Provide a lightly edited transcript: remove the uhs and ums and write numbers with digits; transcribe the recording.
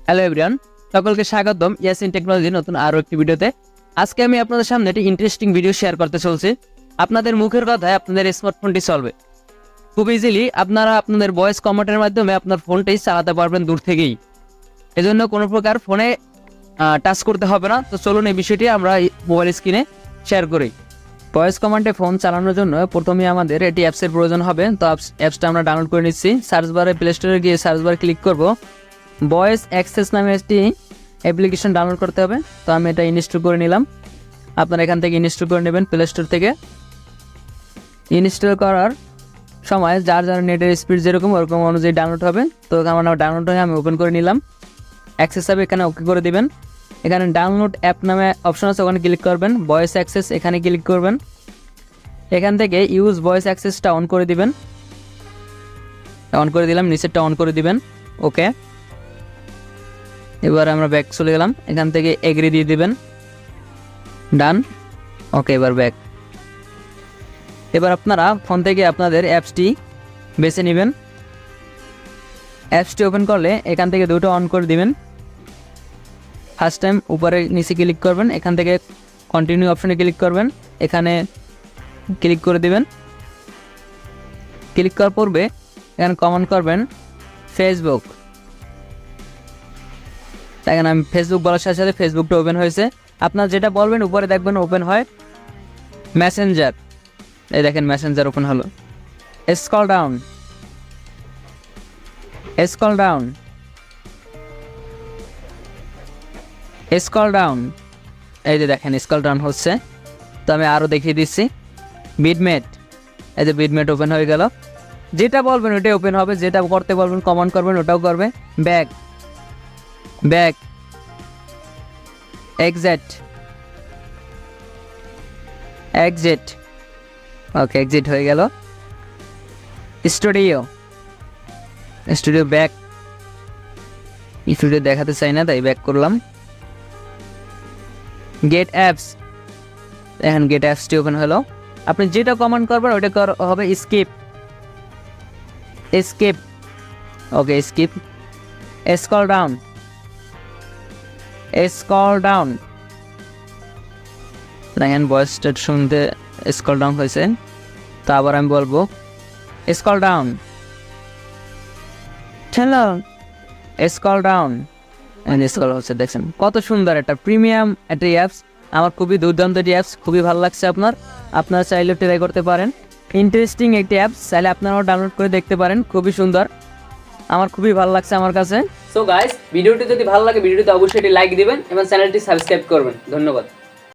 Hello everyone, সকলকে স্বাগতম ইয়াসিন টেকনোলজির নতুন আরো একটি ভিডিওতে। আজকে আমি আপনাদের সামনে একটি ইন্টারেস্টিং ভিডিও শেয়ার করতে চলছি। আপনাদের মুখের কথায় আপনাদের স্মার্টফোনটি চলবে খুব ইজিলি। আপনারা আপনাদের ভয়েস কমান্ডের মাধ্যমে আপনার ফোনটাই চালাতে পারবেন দূর থেকেই। এজন্য কোনো প্রকার ফোনে টাচ করতে হবে না। তো চলুন এই বিষয়টি আমরা মোবাইল স্ক্রিনে শেয়ার করি। ভয়েস কমান্ডে ফোন চালানোর জন্য প্রথমে আমাদের এটি অ্যাপসের প্রয়োজন হবে। তো অ্যাপসটা আমরা ডাউনলোড করে নিচ্ছি। সার্চ বারে প্লে স্টোরে গিয়ে সার্চ বার ক্লিক করব। ভয়েস অ্যাক্সেস নামে একটি অ্যাপ্লিকেশন ডাউনলোড করতে হবে। তো আমি এটা ইনস্টল করে নিলাম। আপনারা এখান থেকে ইনস্টল করে নেবেন প্লে স্টোর থেকে। ইনস্টল করার সময় যার যার নেটের স্পিড যেরকম ওরকম অনুযায়ী ডাউনলোড হবে। তো আমার ডাউনলোড হয়ে আমি ওপেন করে নিলাম। অ্যাক্সেস হবে, এখানে ওকে করে দিবেন। এখানে ডাউনলোড অ্যাপ নামে অপশন আছে, ওখানে ক্লিক করবেন। ভয়েস অ্যাক্সেস এখানে ক্লিক করবেন। এখান থেকে ইউজ ভয়েস অ্যাক্সেসটা অন করে দিবেন। অন করে দিলাম, নিচেরটা অন করে দিবেন। ওকে, এবার আমরা ব্যাক চলে গেলাম। এখান থেকে এগ্রি দিয়ে দিবেন, ডান। ওকে, এবার ব্যাক। এবার আপনারা ফোন থেকে আপনাদের অ্যাপসটি বেছে নেবেন। অ্যাপসটি ওপেন করলে এখান থেকে দুটো অন করে দিবেন। ফার্স্ট টাইম উপরে নিচে ক্লিক করবেন, এখান থেকে কন্টিনিউ অপশনে ক্লিক করবেন, এখানে ক্লিক করে দিবেন। ক্লিক করার পূর্বে এখানে কমেন্ট করবেন ফেসবুক। দেখেন আমি ফেসবুক বলার সাথে সাথে ফেসবুকটা ওপেন হয়েছে। আপনার যেটা বলবেন উপরে দেখবেন ওপেন হয় মেসেঞ্জার। এই দেখেন মেসেঞ্জার ওপেন হলো। Scroll down, scroll down, scroll down. এই যে দেখেন স্ক্রল ডাউন হচ্ছে। তো আমি আরও দেখিয়ে দিচ্ছি। বিটমেট, এই যে বিটমেট ওপেন হয়ে গেল। যেটা বলবেন ওটাই ওপেন হবে, যেটা করতে বলবেন কমেন্ট করবেন ওটাও করবে। Back, back, exit, exit. Okay, exit হয়ে গেল। Studio, studio back. স্টুডিও দেখাতে চাই না তাই ব্যাক করলাম। গেট অ্যাপস, এখন গেট অ্যাপসটি ওপেন হলো। আপনি যেটা কমেন্ট করবেন ওইটা হবে skip, skip. Okay, skip. Scroll down, scroll down. দেখেন ভয়েসটা শুনতে স্ক্রল ডাউন হয়েছে। তো আবার আমি বলবো scroll down, hello, scroll down. Scroll হচ্ছে। দেখছেন কত সুন্দর একটা প্রিমিয়াম একটা অ্যাপস। আমার খুবই দুর্দান্ত একটি অ্যাপস, খুবই ভালো লাগছে। আপনারা চাইলে ট্রাই করতে পারেন। ইন্টারেস্টিং একটি অ্যাপস, চাইলে আপনারাও ডাউনলোড করে দেখতে পারেন। খুবই সুন্দর, আমার খুবই ভালো লাগছে আমার কাছে। সো গাইস, ভিডিওটি যদি ভালো লাগে ভিডিওতে অবশ্যই একটি লাইক দিবেন এবং চ্যানেলটি সাবস্ক্রাইব করবেন। ধন্যবাদ।